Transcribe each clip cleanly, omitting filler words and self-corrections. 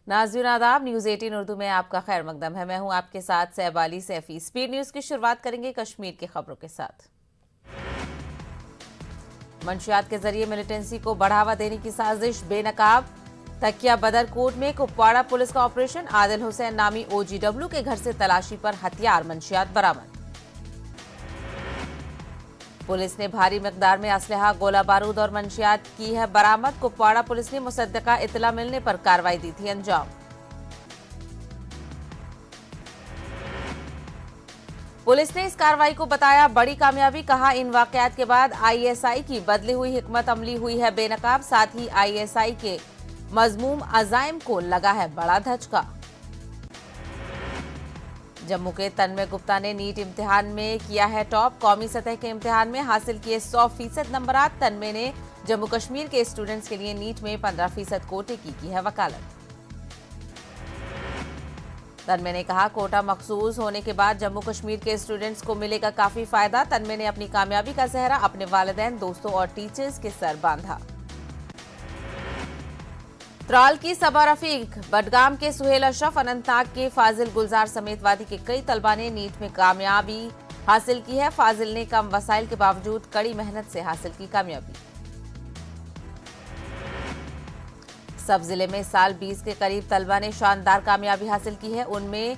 नाज़रीन आदाब, न्यूज़ 18 उर्दू में आपका खैर मकदम है। मैं हूं आपके साथ सहबाली सैफी। स्पीड न्यूज़ की शुरुआत करेंगे कश्मीर की खबरों के साथ। मंशियात के जरिए मिलिटेंसी को बढ़ावा देने की साजिश बेनकाब। तकिया बदरकोट में कुपवाड़ा पुलिस का ऑपरेशन। आदिल हुसैन नामी OGW के घर से तलाशी पर हथियार मंशियात बरामद। पुलिस ने भारी मिकदार में असलहा, गोला बारूद और मंशियात की है बरामद। कुपवाड़ा पुलिस ने मुसद्दका इतला मिलने पर कार्रवाई दी थी अंजाम। पुलिस ने इस कार्रवाई को बताया बड़ी कामयाबी। कहा, इन वाकयात के बाद ISI की बदली हुई हिकमत अमली हुई है बेनकाब। साथ ही ISI के मजमूम अजाइम को लगा है बड़ा धचका। जम्मू के तन्मय गुप्ता ने नीट इम्तिहान में किया है टॉप। कौमी सतह के इम्तिहान में हासिल किए 100% नंबरात। तन्मय ने जम्मू कश्मीर के स्टूडेंट्स के लिए नीट में 15% कोटे की है वकालत। तन्मय ने कहा, कोटा मखसूस होने के बाद जम्मू कश्मीर के स्टूडेंट्स को मिलेगा काफी फायदा। तन्मय ने अपनी कामयाबी का सेहरा अपने वालिदैन, दोस्तों और टीचर्स के सर बांधा। त्राल की सबा रफीक, बडगाम के सुहेल अशरफ, अनंतनाग के फाजिल गुलजार समेत वादी के कई तलबा ने नीट में कामयाबी हासिल की है। फाजिल ने कम वसाइल के बावजूद कड़ी मेहनत से हासिल की कामयाबी। सब जिले में साल 20 के करीब तलबा ने शानदार कामयाबी हासिल की है। उनमें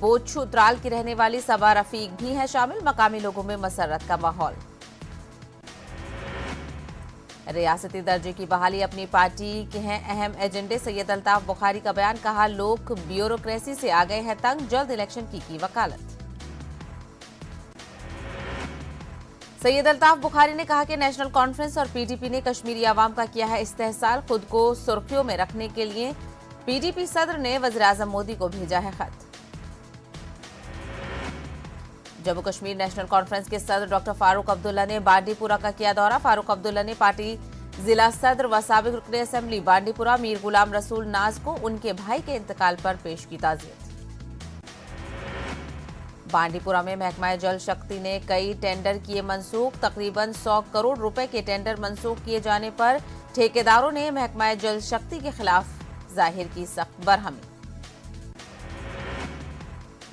बोच्छू त्राल की रहने वाली सबा रफीक भी हैं शामिल। मकामी लोगों में मसरत का माहौल। रियासती दर्जे की बहाली अपनी पार्टी के हैं अहम एजेंडे। सैयद अल्ताफ बुखारी का बयान। कहा, लोग ब्यूरोक्रेसी से आ गए हैं तंग। जल्द इलेक्शन की वकालत। सैयद अल्ताफ बुखारी ने कहा कि नेशनल कॉन्फ्रेंस और PDP ने कश्मीरी आवाम का किया है इस्तेहसाल। खुद को सुर्खियों में रखने के लिए PDP सदर ने वज़ीर आज़म मोदी को भेजा है खत। जम्मू कश्मीर नेशनल कॉन्फ्रेंस के सदर डॉक्टर फारूक अब्दुल्ला ने बांडीपुरा का किया दौरा। फारूक अब्दुल्ला ने पार्टी जिला सदर व साबिक रुकन असेंबली बांडीपुरा मीर गुलाम रसूल नाज को उनके भाई के इंतकाल पर पेश की ताज़ियत। बांडीपुरा में महकमा जल शक्ति ने कई टेंडर किए मनसूख। तकरीबन 100 करोड़ रुपए के टेंडर मनसूख किए जाने पर ठेकेदारों ने महकमा जल शक्ति के खिलाफ जाहिर की सख्त बरहमी।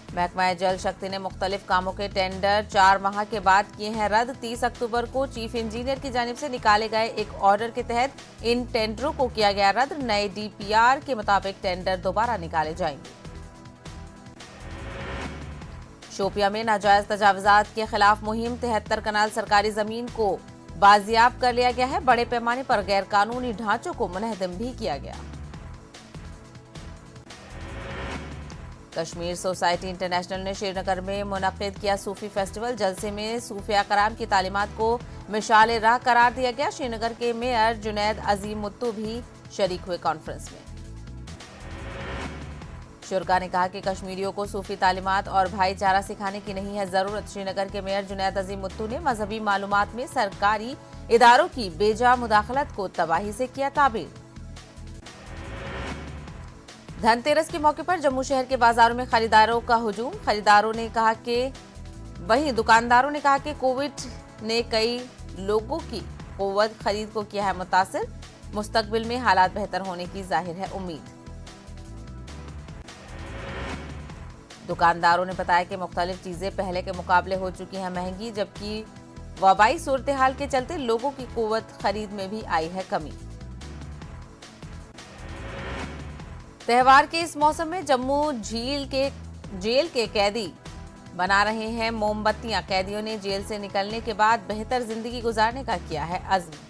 महकमा जल शक्ति ने मुख्तलिफ कामों के टेंडर 4 माह के बाद किए हैं रद्द। 30 अक्टूबर को चीफ इंजीनियर की जानिब से निकाले गए एक ऑर्डर के तहत इन टेंडरों को किया गया रद्द। नए DPR के मुताबिक टेंडर दोबारा निकाले जाएंगे। शोपिया में नाजायज तजावुजात के खिलाफ मुहिम। 73 कनाल सरकारी जमीन को बाजियाब कर लिया गया है। बड़े पैमाने पर गैर कानूनी ढांचों को मुनहदम भी किया गया। कश्मीर सोसाइटी इंटरनेशनल ने श्रीनगर में मुनक्किद किया सूफी फेस्टिवल। जलसे में सूफिया कराम की तालीमात को मिसाल राह करार दिया गया। श्रीनगर के मेयर जुनैद अजीम मुत्तू भी शरीक हुए कॉन्फ्रेंस में। शुरा ने कहा कि कश्मीरियों को सूफी तालीमात और भाईचारा सिखाने की नहीं है जरूरत। श्रीनगर के मेयर जुनैद अजीम मुत्तू ने मजहबी मालूमात में सरकारी इदारों की बेजा मुदाखलत को तबाही से किया ताबीर। धनतेरस के मौके पर जम्मू शहर के बाजारों में खरीदारों का हुजूम। खरीदारों ने कहा कि वहीं दुकानदारों ने कहा कि कोविड ने कई लोगों की कुव्वत खरीद को किया है मुतासिर। मुस्तकबिल में हालात बेहतर होने की जाहिर है उम्मीद। दुकानदारों ने बताया कि मुख्तलिफ चीजें पहले के मुकाबले हो चुकी हैं महंगी, जबकि वबाई सूरत हाल के चलते लोगों की कुव्वत खरीद में भी आई है कमी। त्योहार के इस मौसम में जम्मू जेल के कैदी बना रहे हैं मोमबत्तियां। कैदियों ने जेल से निकलने के बाद बेहतर जिंदगी गुजारने का किया है अज़्म।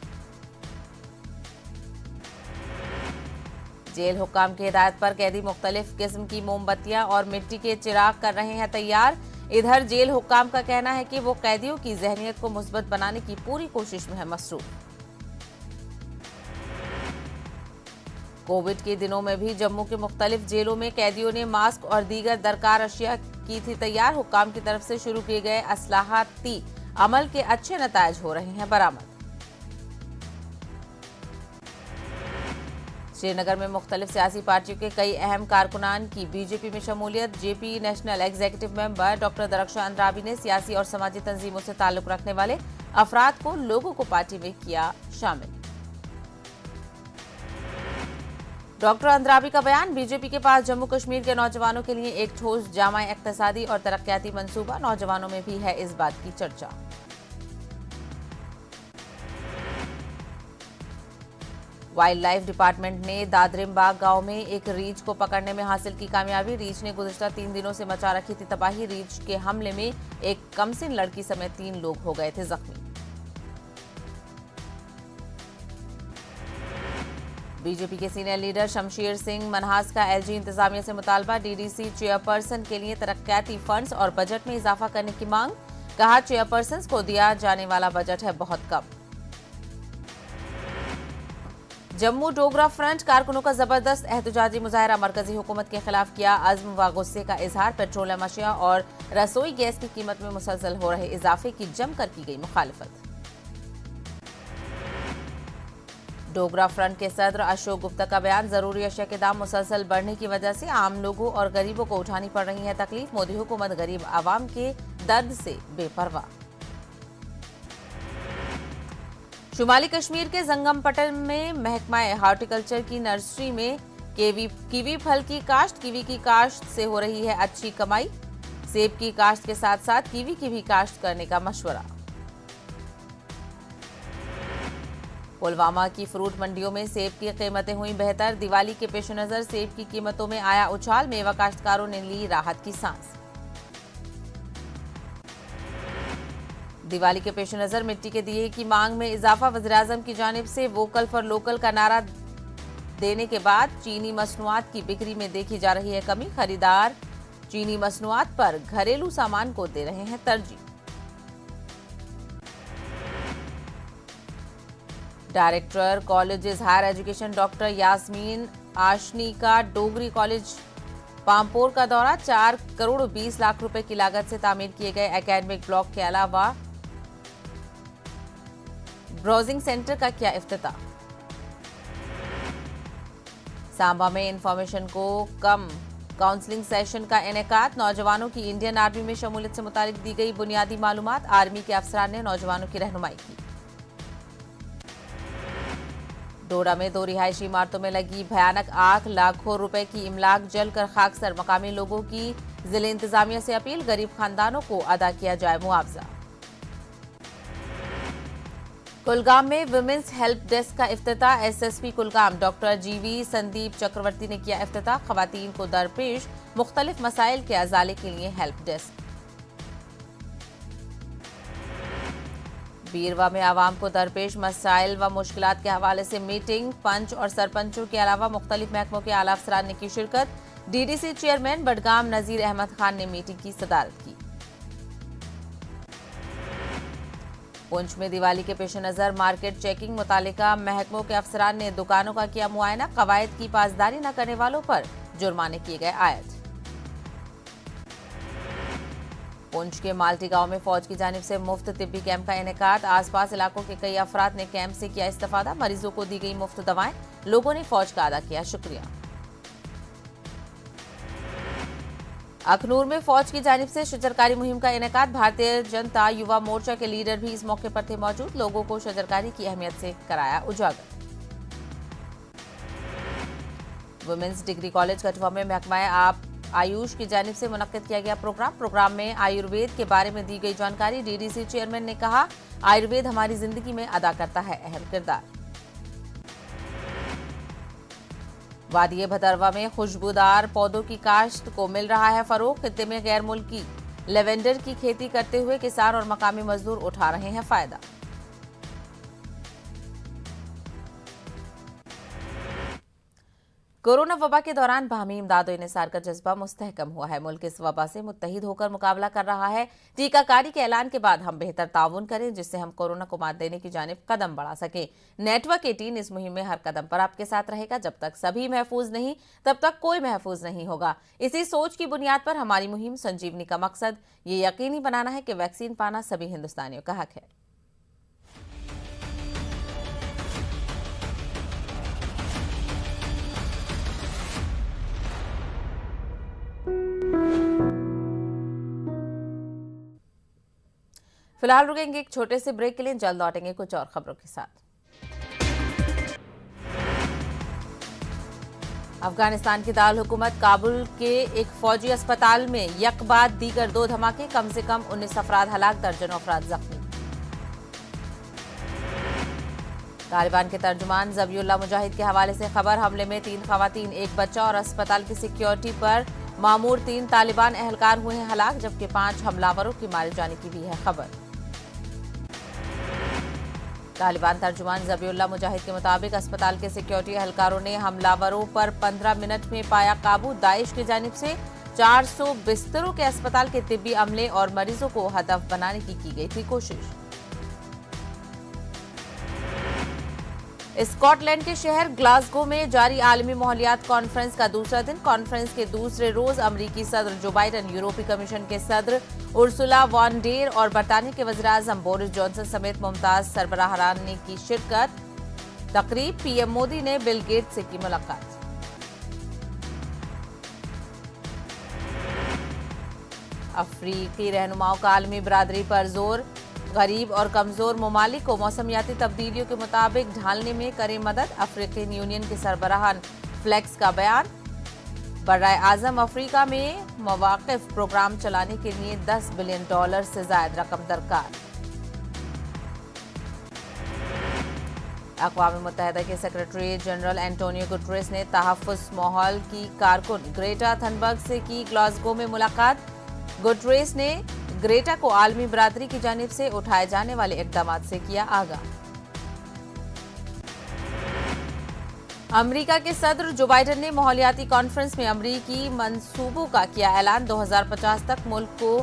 जेल हुक्काम की हिदायत पर कैदी मुख्तलिफ किस्म की मोमबत्तियां और मिट्टी के चिराग कर रहे हैं तैयार। इधर जेल हुक्काम का कहना है कि वो कैदियों की जहनियत को मुस्बत बनाने की पूरी कोशिश में है मसरूफ। कोविड के दिनों में भी जम्मू के मुख्तलिफ जेलों में कैदियों ने मास्क और दीगर दरकार अशिया की थी तैयार। हुक्काम की तरफ से शुरू किए गए असलाहती अमल के अच्छे नतायज हो रहे हैं बरामद। श्रीनगर में मुख्तलिफ सियासी पार्टियों के कई अहम कारकुनान की बीजेपी में शमूलियत। JP national executive member doctor Darakhshan Rabi ने सियासी और समाजी तंजीमों से ताल्लुक रखने वाले अफराद को लोगों को पार्टी में किया शामिल। डॉक्टर अंद्राबी का बयान, बीजेपी के पास जम्मू कश्मीर के नौजवानों के लिए एक ठोस जामा इक्तिसादी और तरक्याती मंसूबा, नौजवानों में भी है इस बात की चर्चा। वाइल्ड लाइफ डिपार्टमेंट ने दादरिमबाग गांव में एक रीछ को पकड़ने में हासिल की कामयाबी। रीछ ने गुज़िश्ता 3 दिनों से मचा रखी थी तबाही। रीछ के हमले में एक कमसिन लड़की समेत 3 लोग हो गए थे जख्मी। बीजेपी के सीनियर लीडर शमशेर सिंह मनहास का एलजी इंतजामिया से मुतालबा, डीडीसी चेयरपर्सन के लिए तरक्याती फंड्स और बजट में इजाफा करने की मांग। कहा, चेयरपर्सन को दिया जाने वाला बजट है बहुत कम। जम्मू डोगरा फ्रंट कारकुनों का जबरदस्त एहतजाजी मुजाहरा, मरकजी हुकूमत के खिलाफ किया अज़्म व गुस्से का इजहार। पेट्रोलियम अशिया और रसोई गैस की कीमत में मुसलसल हो रहे इजाफे की जमकर की गई मुखालिफत। डोगरा फ्रंट के सदर अशोक गुप्ता का बयान, जरूरी अशिया के दाम मुसलसल बढ़ने की वजह से आम लोगों और गरीबों को उठानी पड़ रही है तकलीफ। मोदी हुकूमत गरीब आवाम के दर्द से बेपरवाह। शुमाली कश्मीर के जंगम पटल में महकमा हॉर्टिकल्चर की नर्सरी में कीवी फल की काश्त। कीवी की काश्त से हो रही है अच्छी कमाई। सेब की काश्त के साथ साथ कीवी की भी काश्त करने का मशवरा। पुलवामा की फ्रूट मंडियों में सेब की कीमतें हुई बेहतर। दिवाली के पेश नजर सेब की कीमतों में आया उछाल। मेवा काश्तकारों ने ली राहत की सांस। दिवाली के पेश नजर मिट्टी के दिए की मांग में इजाफा। वज़ीर-ए-आज़म की जानिब से वोकल फॉर लोकल का नारा देने के बाद चीनी मसनूआत की बिक्री में देखी जा रही है कमी। खरीदार चीनी मसनूआत पर घरेलू सामान को दे रहे हैं तरजीह। Director colleges higher education doctor Yasmeen Ashni का डोगरी कॉलेज पामपोर का दौरा। 4 करोड़ 20 लाख रुपए की लागत से तामीर किए गए एकेडमिक ब्लॉक के अलावा ब्राउजिंग सेंटर का किया इफ्तिताह। सांबा में इंफॉर्मेशन को कम काउंसलिंग सेशन का इनेकाद। नौजवानों की इंडियन आर्मी में शमूलियत से मुतालिक दी गई बुनियादी मालूमात। आर्मी के अफसरान ने नौजवानों की रहनुमाई की। डोडा में 2 रिहायशी इमारतों में लगी भयानक आग। लाखों रुपए की इमलाक जलकर खाकसर। मकामी लोगों की जिले इंतजामिया से अपील, गरीब खानदानों को अदा किया जाए मुआवजा। कुलगाम में विमेंस हेल्प डेस्क का इफ्तिताह। एसएसपी कुलगाम डॉक्टर जीवी संदीप चक्रवर्ती ने किया इफ्तिताह। खवातीन को दरपेश मुख्तलिफ मसाइल के अजाले के लिए हेल्प डेस्क। बीरवा में आवाम को दरपेश मसाइल व मुश्किलात के हवाले से मीटिंग। पंच और सरपंचों के अलावा मुख्तलिफ महकमों के आला अफसरान ने की शिरकत। डीडीसी चेयरमैन बडगाम नजीर अहमद खान ने मीटिंग की सदारत की। पुंछ में दिवाली के पेश नजर मार्केट चेकिंग। मुतालिका महकमों के अफसरान ने दुकानों का किया मुआयना। कवायद की पासदारी न करने वालों पर जुर्माने किए गए आयद। पुंछ के माल्टी गांव में फौज की जानिब से मुफ्त तिब्बी कैंप का इनेकाद। आसपास इलाकों के कई अफराद ने कैंप से किया इस्तेफादा। मरीजों को दी गई मुफ्त दवाएं। लोगों ने फौज का अदा किया शुक्रिया। अखनूर में फौज की जानिब से शजरकारी मुहिम का इनेकाद। भारतीय जनता युवा मोर्चा के लीडर भी इस मौके पर थे मौजूद। लोगों को शजरकारी की अहमियत से कराया उजागर। वुमेन्स डिग्री कॉलेज कठुआ में महकमा आयुष की जानिब से मुनक्किद किया गया प्रोग्राम में आयुर्वेद के बारे में दी गई जानकारी। डीडीसी चेयरमैन ने कहा, आयुर्वेद हमारी जिंदगी में अदा करता है अहम किरदार। वादी भदरवा में खुशबूदार पौधों की काश्त को मिल रहा है फरोग। खित्ते में गैर मुल्की लेवेंडर की खेती करते हुए किसान और मकामी मजदूर उठा रहे हैं फायदा। कोरोना वबा के दौरान बाहमी इमदाद और इन्सार का जज्बा मुस्तहकम हुआ है। मुल्क इस वबा से मुत्तहिद होकर मुकाबला कर रहा है। टीकाकारी के ऐलान के बाद हम बेहतर ताउन करें जिससे हम कोरोना को मात देने की जानिब कदम बढ़ा सके। नेटवर्क 18 इस मुहिम में हर कदम पर आपके साथ रहेगा। जब तक सभी महफूज नहीं तब तक कोई महफूज नहीं होगा। इसी सोच की बुनियाद पर हमारी मुहिम संजीवनी का मकसद ये यकीनी बनाना है कि वैक्सीन पाना सभी हिंदुस्तानियों का हक है। फिलहाल रुकेंगे एक छोटे से ब्रेक के लिए। जल्द लौटेंगे कुछ और खबरों के साथ। अफगानिस्तान की दारुल हुकूमत काबुल के एक फौजी अस्पताल में यक बाद दीगर 2 धमाके, कम से कम 19 अफराद हलाक, दर्जनों अफराद जख्मी। तालिबान के तर्जुमान ज़बीउल्लाह मुजाहिद के हवाले से खबर, हमले में 3 खवातीन, 1 बच्चा और अस्पताल की सिक्योरिटी पर मामूर 3 तालिबान एहलकार हुए हैं हलाक, जबकि 5 हमलावरों की मारे जाने की भी है खबर। तालिबान तर्जुमान ज़बीउल्लाह मुजाहिद के मुताबिक अस्पताल के सिक्योरिटी एहलकारों ने हमलावरों पर 15 मिनट में पाया काबू। दाइश की जानिब से 400 बिस्तरों के अस्पताल के तिब्बी अमले और मरीजों को हदफ बनाने की गई थी कोशिश। स्कॉटलैंड के शहर ग्लासगो में जारी आलमी माहौलियात कॉन्फ्रेंस का दूसरा दिन। कॉन्फ्रेंस के दूसरे रोज अमरीकी सदर जो बाइडन, यूरोपीय कमीशन के सदर उर्सुला वॉन डेर और बरतानिया के वज़ीर-ए-आज़म बोरिस जॉनसन समेत मुमताज सरबराहरान ने की शिरकत। तकरीब पीएम मोदी ने बिल गेट्स से की मुलाकात। अफ्रीकी रहनुमाओं का आलमी बरादरी पर जोर, गरीब और कमजोर ममालिक को मौसमियाती तब्दीलियों के मुताबिक ढालने में करें मदद। अफ्रीकन यूनियन के सरबराहान फ्लेक्स का बयान। बर्राए-आज़म अफ्रीका में मवाक़िफ़ प्रोग्राम चलाने के लिए $10 बिलियन से ज़ायद रकम दरकार। अक़वाम मुत्तहिदा के सेक्रेटरी जनरल एंटोनियो गुटरेस ने तहफ़्फ़ुज़ माहौल की कारकुन ग्रेटा थनबर्ग से की ग्लासगो में मुलाकात। गुटरेस ने ग्रेटा को आलमी बरादरी की जानिब से उठाए जाने वाले इक़दामात से किया आगाह। अमेरिका के सदर जो बाइडन ने माहौलियाती कॉन्फ्रेंस में अमेरिकी मंसूबों का किया ऐलान। 2050 तक मुल्क को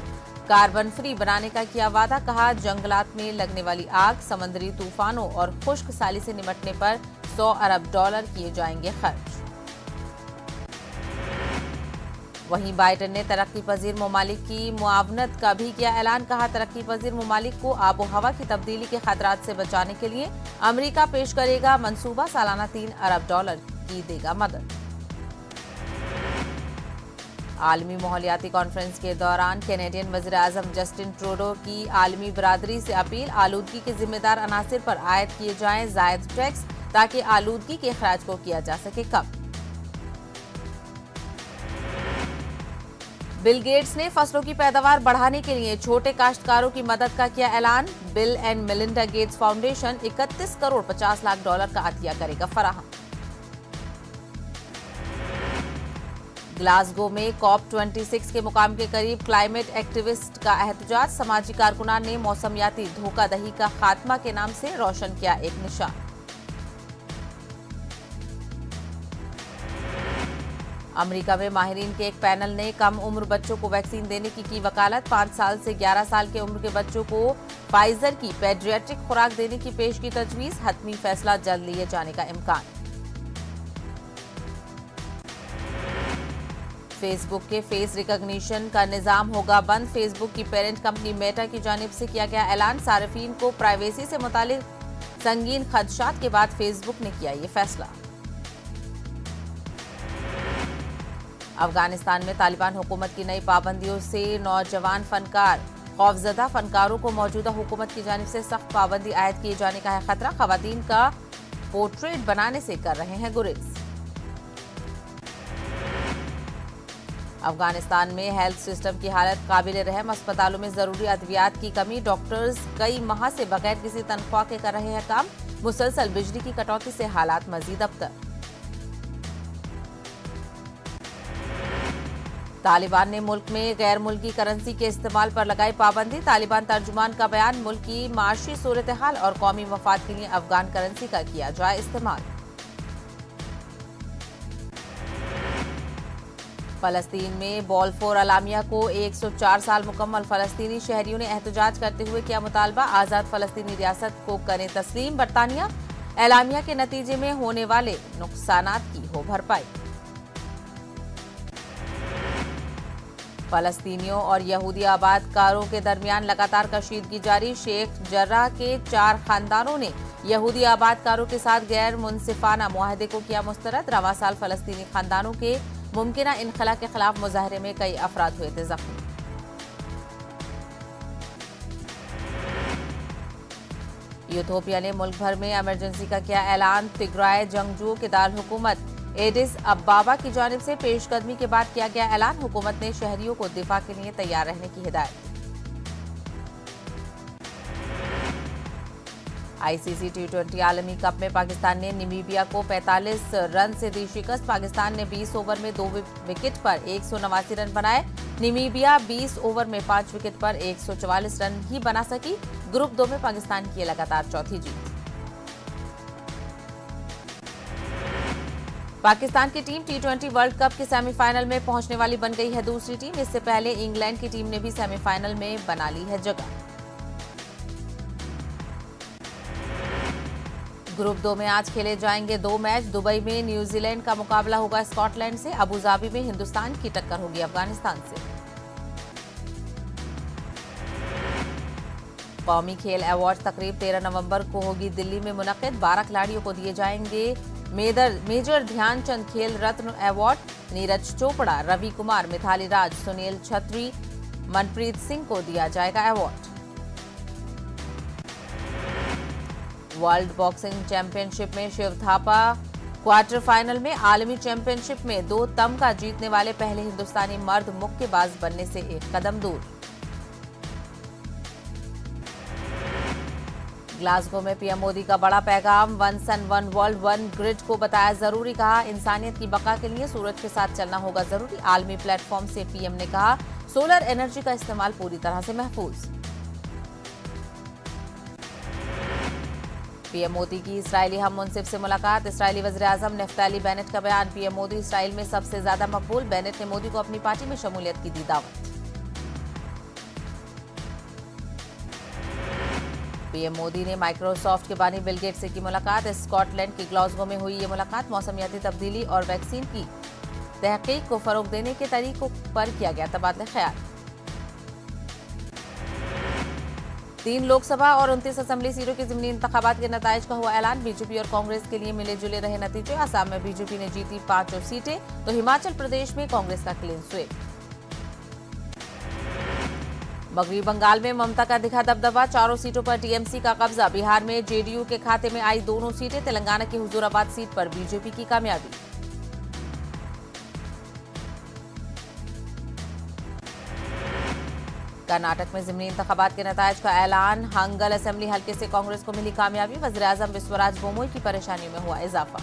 कार्बन फ्री बनाने का किया वादा। कहा, जंगलात में लगने वाली आग, समंदरी तूफानों और खुश्क साली से निपटने पर $100 अरब किए जाएंगे खर्च। वहीं बाइडन ने तरक्की पजीर ममालिक की मुआवनत का भी किया ऐलान। कहा, तरक्की पजीर ममालिक को आबो हवा की तब्दीली के खतरात से बचाने के लिए अमेरिका पेश करेगा मंसूबा, सालाना $3 अरब की देगा मदद। आलमी माहौलियाती कॉन्फ्रेंस के दौरान कैनेडियन वज़ीर-ए-आज़म जस्टिन ट्रूडो की आलमी बरादरी से अपील। आलूदगी के जिम्मेदार अनासिर पर आयद किए जाएं जायद टैक्स, ताकि आलूदगी के अखराज को किया जा सके कम। बिल गेट्स ने फसलों की पैदावार बढ़ाने के लिए छोटे काश्तकारों की मदद का किया ऐलान। Bill and Melinda Gates foundation $31 crore 50 lakh का अतिया करेगा फराहम। ग्लासगो में COP26 के मुकाम के करीब क्लाइमेट एक्टिविस्ट का एहतजाज। समाजी कारकुनान ने मौसमियाती धोखाधड़ी का खात्मा के नाम से रोशन किया एक निशान। अमेरिका में माहिरीन के एक पैनल ने कम उम्र बच्चों को वैक्सीन देने की वकालत। 5 साल से 11 साल के उम्र के बच्चों को फाइजर की पेडियाट्रिक खुराक देने की पेश की तजवीज। हतमी फैसला जल्द लिए जाने का इम्कान। फेसबुक के फेस रिकॉग्निशन का निजाम होगा बंद। फेसबुक की पेरेंट कंपनी मेटा की जानिब से किया गया ऐलान। सार्फिन को प्राइवेसी से मुतालिक संगीन खदशात के बाद फेसबुक ने किया ये फैसला। अफगानिस्तान में तालिबान हुकूमत की नई पाबंदियों से नौजवान फनकार खौफजदा। फनकारों को मौजूदा हुकूमत की जानिब से सख्त पाबंदी आयद किए जाने का है खतरा। खवातीन का पोर्ट्रेट बनाने से कर रहे हैं गुरेज। अफगानिस्तान में हेल्थ सिस्टम की हालत काबिल रहम। अस्पतालों में जरूरी अद्वियात की कमी। डॉक्टर्स कई माह से बगैर किसी तनख्वाह के कर रहे हैं काम। मुसलसल बिजली की कटौती से हालात मजीद अबतर। तालिबान ने मुल्क में गैर मुल्की करेंसी के इस्तेमाल पर लगाई पाबंदी। तालिबान तर्जुमान का बयान, मुल्क की माशी सूरत हाल और कौमी मफाद के लिए अफगान करेंसी का किया जाए इस्तेमाल। फलस्तीन में बॉलफोर अलामिया को 104 साल मुकम्मल। फलस्तीनी शहरियों ने एहतजाज करते हुए किया मुतालबा, आजाद फलस्तीनी रियासत को करें तस्लीम बरतानिया। एलामिया के नतीजे में होने वाले नुकसानात की हो भरपाई। फलस्तीनियों और यहूदी आबादकारों के दरमियान लगातार कशीदगी जारी। शेख जर्राह के 4 खानदानों ने यहूदी आबादकारों के साथ गैर मुनसिफाना मुआहदे को किया मुस्तरद। रवां साल फलस्तीनी खानदानों के मुमकिना इनखला के खिलाफ मुजाहरे में कई अफराद हुए थे जख्मी। इथियोपिया ने मुल्क भर में इमरजेंसी का किया ऐलान। तिग्राय जंगजुओं के दारुल हुकूमत एडिस अब्बाबा की जानिब से पेशकदमी के बाद किया गया ऐलान, हुकूमत ने शहरियों को दिफा के लिए तैयार रहने की हिदायत दी। आईसीसी टी20 आलमी कप में पाकिस्तान ने नामीबिया को 45 रन से दी शिकस्त। पाकिस्तान ने 20 ओवर में 2 विकेट पर 189 रन बनाए। नामीबिया 20 ओवर में 5 विकेट पर 144 रन ही बना सकी। ग्रुप 2 में पाकिस्तान की लगातार चौथी जीत। पाकिस्तान की टीम टी20 वर्ल्ड कप के सेमीफाइनल में पहुंचने वाली बन गई है दूसरी टीम। इससे पहले इंग्लैंड की टीम ने भी सेमीफाइनल में बना ली है जगह। ग्रुप 2 में आज खेले जाएंगे 2 मैच। दुबई में न्यूजीलैंड का मुकाबला होगा स्कॉटलैंड से। अबुधाबी में हिंदुस्तान की टक्कर होगी अफगानिस्तान से। कौमी खेल अवार्ड तकरीब 13 नवंबर को होगी दिल्ली में मुनक्किद। 12 खिलाड़ियों को दिए जाएंगे मेजर ध्यानचंद खेल रत्न अवार्ड। नीरज चोपड़ा, रवि कुमार, मिथाली राज, सुनील छत्री, मनप्रीत सिंह को दिया जाएगा अवार्ड। वर्ल्ड बॉक्सिंग चैंपियनशिप में शिव थापा क्वार्टर फाइनल में। आलमी चैंपियनशिप में 2 तमगा जीतने वाले पहले हिंदुस्तानी मर्द मुक्केबाज बनने से एक कदम दूर। ग्लासगो में पीएम मोदी का बड़ा पैगाम, one sun one world one grid को बताया जरूरी। कहा इंसानियत की बका के लिए सूरज के साथ चलना होगा जरूरी। आलमी प्लेटफॉर्म से पीएम ने कहा सोलर एनर्जी का इस्तेमाल पूरी तरह से महफूज। पीएम मोदी की इस्राएली हम मुनसिफ से मुलाकात। इस्राएली वज़ीर-ए-आज़म नेफ्ताली बेनेट का बयान, पीएम मोदी इस्राएल में सबसे ज्यादा मकबूल। बेनेट ने मोदी को अपनी पार्टी में शमूलियत की दी दावत। पीएम मोदी ने माइक्रोसॉफ्ट के बानी बिल गेट्स से की मुलाकात। स्कॉटलैंड के ग्लासगो में हुई ये मुलाकात मौसमियाती तब्दीली और वैक्सीन की तहकीक को फरोग देने के तरीकों पर किया गया तबादला ख्याल। 3 लोकसभा और 29 असेंबली सीटों के ज़िमनी इंतखाबात के नताइज का हुआ ऐलान। बीजेपी और कांग्रेस के लिए मिले जुले रहे नतीजे। असम में बीजेपी ने जीती 5 सीटें तो हिमाचल प्रदेश में कांग्रेस का क्लीन स्वीप। मगरबी बंगाल में ममता का दिखा दबदबा, 4 सीटों पर टीएमसी का कब्जा। बिहार में जेडीयू के खाते में आई 2 सीटें। तेलंगाना की हुजूराबाद सीट पर बीजेपी की कामयाबी। कर्नाटक में ज़िमनी इंतखाबात के नताइज का ऐलान। हंगल असेंबली हल्के से कांग्रेस को मिली कामयाबी। वज़ीर-ए-आज़म विश्वराज बोमोई की परेशानी में हुआ इजाफा।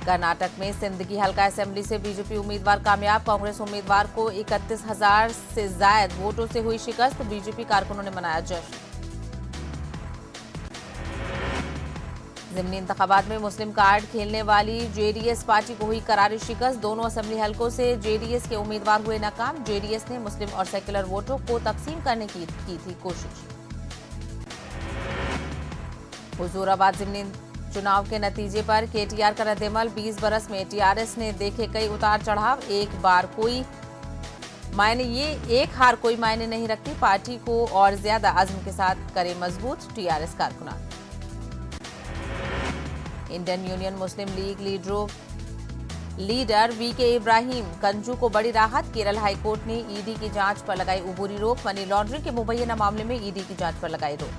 कर्नाटक में सिंदगी हल्का असेंबली से बीजेपी उम्मीदवार कामयाब। कांग्रेस उम्मीदवार को 31,000 से ज्यादा वोटों से हुई शिकस्त। बीजेपी कारकुनों ने मनाया जश्न। ज़िमनी इंतखाबात में मुस्लिम कार्ड खेलने वाली जेडीएस पार्टी को हुई करारी शिकस्त। दोनों असेंबली हलकों से जेडीएस के उम्मीदवार हुए नाकाम। जेडीएस ने मुस्लिम और सेक्युलर वोटों को तकसीम करने की थी कोशिश। हुजूराबाद ज़िमनी चुनाव के नतीजे पर केटीआर का रद्देमल। 20 बरस में टीआरएस ने देखे कई उतार चढ़ाव। एक हार कोई मायने नहीं रखती। पार्टी को और ज्यादा अज़्म के साथ करे मजबूत टीआरएस कारकुनान। इंडियन यूनियन मुस्लिम लीग लीडर वीके इब्राहिम कंजू को बड़ी राहत। केरल हाईकोर्ट ने ईडी की जांच पर लगाई उबूरी रोक। मनी लॉन्ड्रिंग के मुबैना मामले में ईडी की जांच पर लगाई रोक।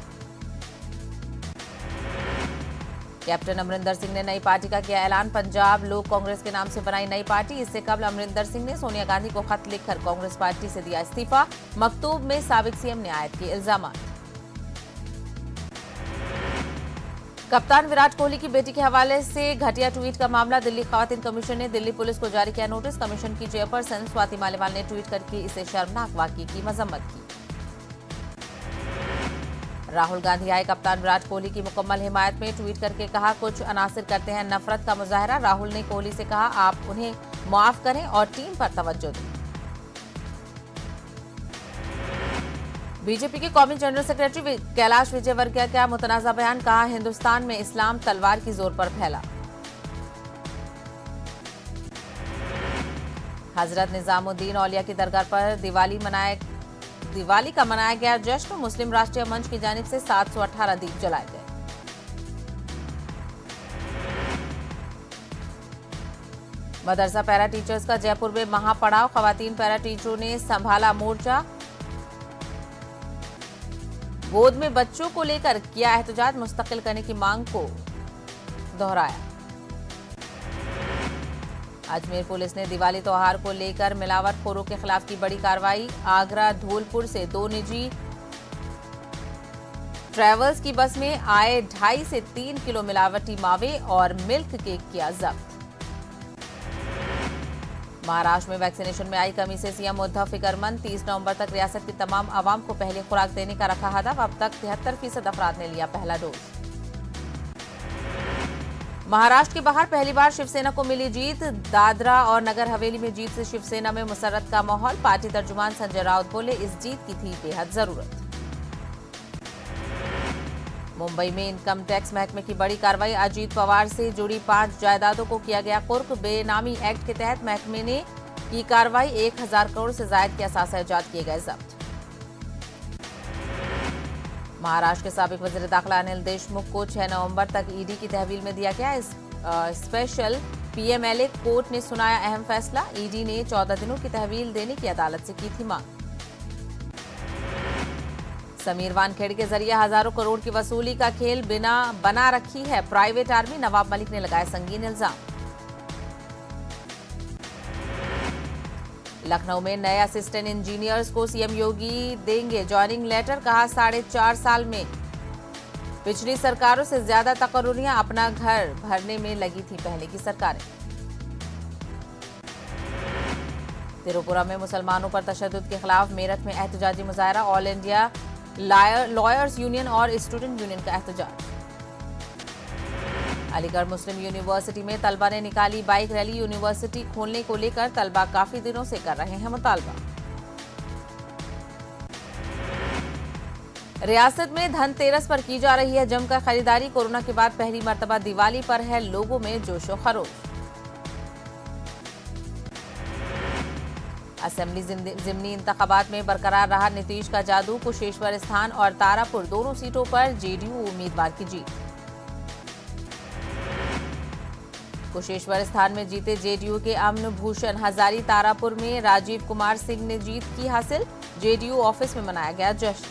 कैप्टन अमरिंदर सिंह ने नई पार्टी का किया ऐलान। पंजाब लोक कांग्रेस के नाम से बनाई नई पार्टी। इससे कबल अमरिंदर सिंह ने सोनिया गांधी को खत लिखकर कांग्रेस पार्टी से दिया इस्तीफा। मकतूब में साबिक सीएम ने आयद किए इल्जाम। कप्तान विराट कोहली की बेटी के हवाले से घटिया ट्वीट का मामला। दिल्ली खवातीन कमीशन ने दिल्ली पुलिस को जारी किया नोटिस। कमीशन की चेयरपर्सन स्वाति मालीवाल ने ट्वीट करके इसे शर्मनाक वाकये की मजम्मत की। राहुल गांधी आए कप्तान विराट कोहली की मुकम्मल हिमायत में। ट्वीट करके कहा कुछ अनासिर करते हैं नफरत का मुजाहरा। राहुल ने कोहली से कहा आप उन्हें माफ करें और टीम पर तवज्जो दें। बीजेपी के कौमी जनरल सेक्रेटरी कैलाश विजयवर्गीय का मुतनाज़ा बयान। कहा हिंदुस्तान में इस्लाम तलवार की जोर पर फैला। हजरत निजामुद्दीन औलिया की दरगाह पर दिवाली का मनाया गया जश्न। मुस्लिम राष्ट्रीय मंच की जानिब से 718 दीप जलाए गए। मदरसा पैरा टीचर्स का जयपुर में महापड़ाव। खवातीन पैरा टीचरों ने संभाला मोर्चा। गोद में बच्चों को लेकर किया एहतजाज। मुस्तकिल करने की मांग को दोहराया। अजमेर पुलिस ने दिवाली त्योहार को लेकर मिलावटखोरों के खिलाफ की बड़ी कार्रवाई। आगरा धौलपुर से 2 निजी ट्रैवल्स की बस में आए 2.5 से 3 किलो मिलावटी मावे और मिल्क केक किया जब्त। महाराष्ट्र में वैक्सीनेशन में आई कमी से सीएम उद्धव फिक्रमंद। 30 नवंबर तक रियासत की तमाम आवाम को पहली खुराक देने का रखा हदफ। अब तक 73% अफराद ने लिया पहला डोज। महाराष्ट्र के बाहर पहली बार शिवसेना को मिली जीत। दादरा और नगर हवेली में जीत से शिवसेना में मुसर्रत का माहौल। पार्टी तर्जुमान संजय राउत बोले, इस जीत की थी बेहद जरूरत। मुंबई में इनकम टैक्स महकमे की बड़ी कार्रवाई। अजीत पवार से जुड़ी 5 जायदादों को किया गया कुर्क। बेनामी एक्ट के तहत महकमे ने की कार्रवाई। 1000 करोड़ से ज्यादा के असासा जात किए गए जब्त। महाराष्ट्र के साबिक वजीर दाखिला अनिल देशमुख को 6 नवंबर तक ईडी की तहवील में दिया गया। स्पेशल पीएमएलए कोर्ट ने सुनाया अहम फैसला। ईडी ने 14 दिनों की तहवील देने की अदालत से की थी मांग। समीर वानखेड़े के जरिए हजारों करोड़ की वसूली का खेल बना रखी है प्राइवेट आर्मी। नवाब मलिक ने लगाया संगीन इल्जाम। लखनऊ में नए असिस्टेंट इंजीनियर्स को सीएम योगी देंगे ज्वाइनिंग लेटर। कहा, 4.5 साल में पिछली सरकारों से ज्यादा तकर्रुरियां अपना घर भरने में लगी थी पहले की सरकारें। त्रिपुरा में मुसलमानों पर तशद्दुद के खिलाफ मेरठ में एहतजाजी मुजाहरा। ऑल इंडिया लॉयर्स यूनियन और स्टूडेंट यूनियन का एहतजाज। अलीगढ़ मुस्लिम यूनिवर्सिटी में तलबा ने निकाली बाइक रैली। यूनिवर्सिटी खोलने को लेकर तलबा काफी दिनों से कर रहे हैं मुतालबा। रियासत में धनतेरस पर की जा रही है जमकर खरीदारी। कोरोना के बाद पहली मर्तबा दिवाली पर है लोगों में जोशो खरोश। असेंबली जिमनी इंतखाबात में बरकरार रहा नीतीश का जादू। कुशेश्वर स्थान और तारापुर दोनों सीटों पर जेडीयू उम्मीदवार की जीत। कुशेश्वर स्थान में जीते जेडीयू के अमन भूषण हजारी। तारापुर में राजीव कुमार सिंह ने जीत की हासिल। जेडीयू ऑफिस में मनाया गया जश्न।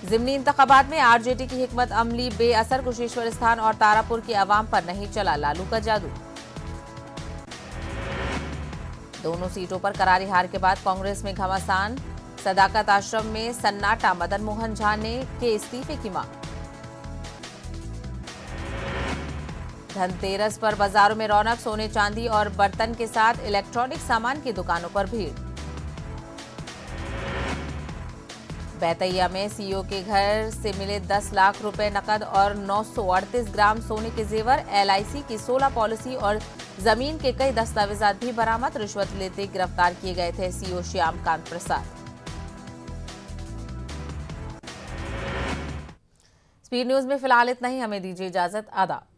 जिमनी इंतखाबात में आरजेडी की हिकमत अमली बेअसर। कुशेश्वर स्थान और तारापुर की आवाम पर नहीं चला लालू का जादू। दोनों सीटों पर करारी हार के बाद कांग्रेस में घमासान। सदाकत आश्रम में सन्नाटा। मदन मोहन झा ने के इस्तीफे की मांग। धनतेरस पर बाजारों में रौनक। सोने चांदी और बर्तन के साथ इलेक्ट्रॉनिक सामान की दुकानों पर भीड़। बैतैया में सीईओ के घर से मिले 10 लाख रुपए नकद और 938 ग्राम सोने के जेवर। एलआईसी की 16 पॉलिसी और जमीन के कई दस्तावेजात भी बरामद। रिश्वत लेते गिरफ्तार किए गए थे सीईओ श्याम कांत प्रसाद। स्पीड न्यूज में फिलहाल इतना ही। हमें दीजिए इजाजत। आदाब।